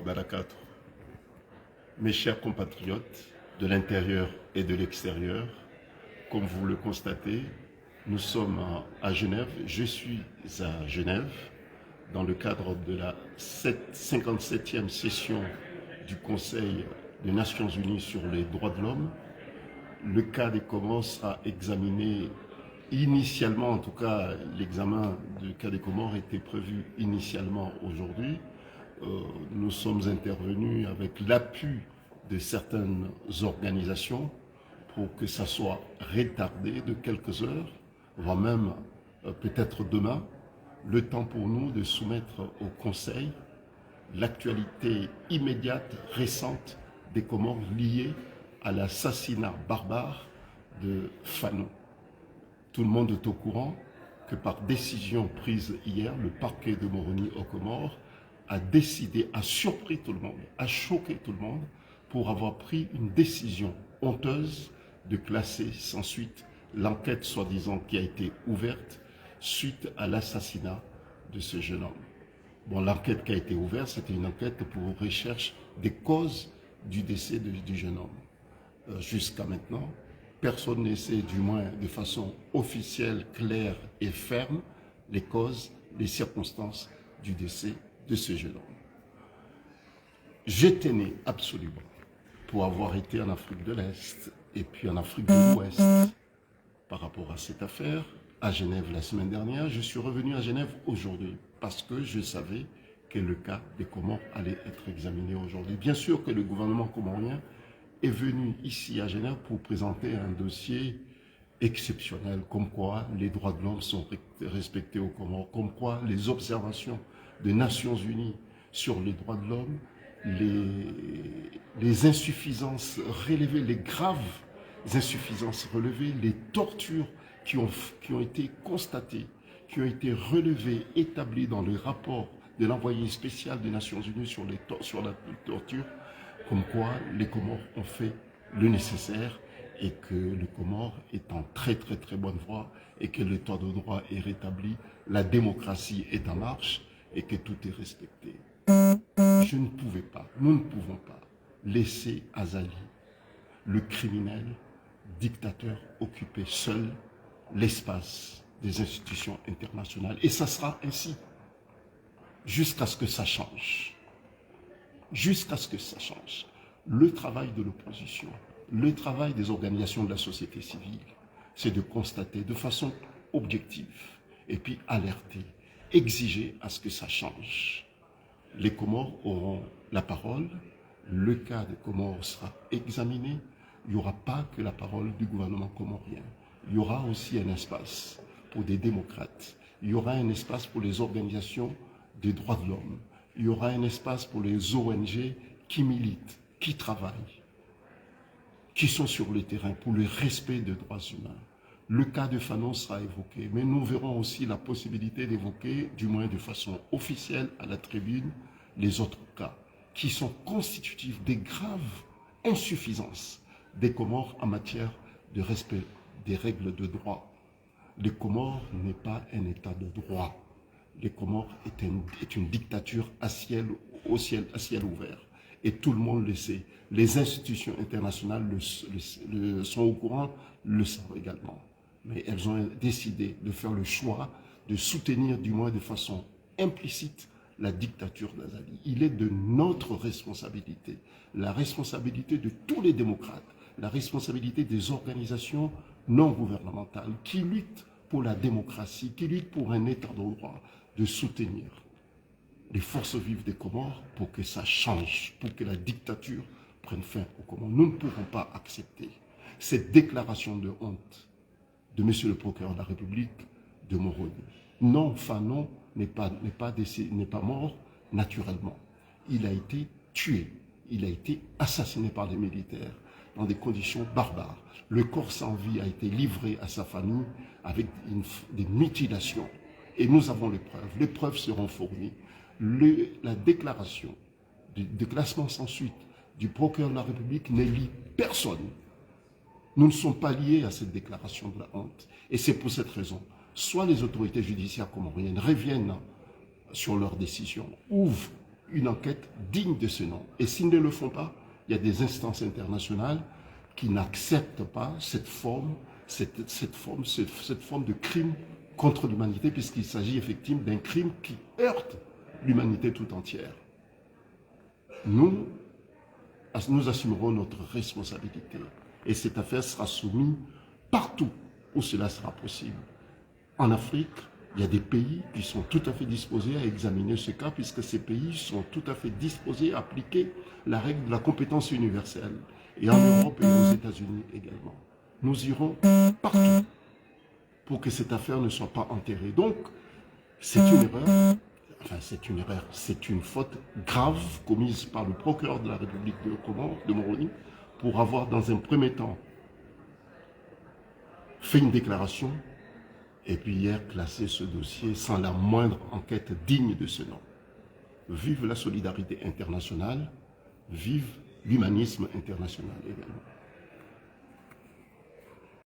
Barakatu. Mes chers compatriotes de l'intérieur et de l'extérieur, comme vous le constatez, nous sommes à Genève. Je suis à Genève dans le cadre de la 57e session du Conseil des Nations Unies sur les droits de l'homme. Le cas des Comores sera examiné initialement, en tout cas l'examen du cas des Comores était prévu initialement aujourd'hui. Nous sommes intervenus avec l'appui de certaines organisations pour que ça soit retardé de quelques heures, voire même peut-être demain, le temps pour nous de soumettre au Conseil l'actualité immédiate, récente des Comores liée à l'assassinat barbare de Fanou. Tout le monde est au courant que par décision prise hier, le parquet de Moroni aux Comores a décidé, a surpris tout le monde, a choqué tout le monde pour avoir pris une décision honteuse de classer sans suite l'enquête soi-disant qui a été ouverte suite à l'assassinat de ce jeune homme. Bon, l'enquête qui a été ouverte, c'était une enquête pour recherche des causes du décès du jeune homme. Jusqu'à maintenant, personne ne sait, du moins de façon officielle, claire et ferme, les causes, les circonstances du décès de ce jeune homme. Je tenais absolument, pour avoir été en Afrique de l'Est et puis en Afrique de l'Ouest, par rapport à cette affaire, à Genève la semaine dernière, je suis revenu à Genève aujourd'hui parce que je savais que le cas des Comores allait être examiné aujourd'hui. Bien sûr que le gouvernement comorien est venu ici à Genève pour présenter un dossier exceptionnel, comme quoi les droits de l'homme sont respectés aux Comores, comme quoi les observations des Nations Unies sur les droits de l'homme, les insuffisances relevées, les graves insuffisances relevées, les tortures qui ont été constatées, qui ont été relevées, établies dans le rapport de l'envoyé spécial des Nations Unies sur la torture, comme quoi les Comores ont fait le nécessaire et que le Comore est en très bonne voie et que l'état de droit est rétabli, la démocratie est en marche et que tout est respecté. Je ne pouvais pas, nous ne pouvons pas laisser Azali, le criminel, dictateur, occuper seul l'espace des institutions internationales. Et ça sera ainsi jusqu'à ce que ça change. Jusqu'à ce que ça change. Le travail de l'opposition, le travail des organisations de la société civile, c'est de constater de façon objective et puis alerter, exiger à ce que ça change. Les Comores auront la parole, le cas des Comores sera examiné, il n'y aura pas que la parole du gouvernement comorien, il y aura aussi un espace pour des démocrates, il y aura un espace pour les organisations des droits de l'homme, il y aura un espace pour les ONG qui militent, qui travaillent, qui sont sur le terrain pour le respect des droits humains. Le cas de Fanon sera évoqué, mais nous verrons aussi la possibilité d'évoquer, du moins de façon officielle à la tribune, les autres cas qui sont constitutifs des graves insuffisances des Comores en matière de respect des règles de droit. Les Comores n'est pas un état de droit. Les Comores est une dictature à ciel ouvert. Et tout le monde le sait. Les institutions internationales sont au courant, le savent également. Mais elles ont décidé de faire le choix de soutenir, du moins de façon implicite, la dictature d'Azali. Il est de notre responsabilité, la responsabilité de tous les démocrates, la responsabilité des organisations non gouvernementales qui luttent pour la démocratie, qui luttent pour un état de droit, de soutenir les forces vives des Comores pour que ça change, pour que la dictature prenne fin aux Comores. Nous ne pouvons pas accepter cette déclaration de honte de M. le procureur de la République de Moroni. Non, Fanon n'est pas mort naturellement. Il a été tué, il a été assassiné par les militaires dans des conditions barbares. Le corps sans vie a été livré à sa famille avec des mutilations. Et nous avons les preuves seront fournies. La déclaration de classement sans suite du procureur de la République ne lie personne. Nous ne sommes pas liés à cette déclaration de la honte. Et c'est pour cette raison, soit les autorités judiciaires comoriennes reviennent sur leurs décisions, ouvrent une enquête digne de ce nom. Et s'ils ne le font pas, il y a des instances internationales qui n'acceptent pas cette forme de crime contre l'humanité, puisqu'il s'agit effectivement d'un crime qui heurte l'humanité tout entière. Nous assumerons notre responsabilité et cette affaire sera soumise partout où cela sera possible. En Afrique, il y a des pays qui sont tout à fait disposés à examiner ce cas, puisque ces pays sont tout à fait disposés à appliquer la règle de la compétence universelle, et en Europe et aux États-Unis également. Nous irons partout pour que cette affaire ne soit pas enterrée. Donc, c'est une erreur, c'est une faute grave commise par le procureur de la République de Moroni pour avoir, dans un premier temps, fait une déclaration et puis hier classé ce dossier sans la moindre enquête digne de ce nom. Vive la solidarité internationale, vive l'humanisme international également.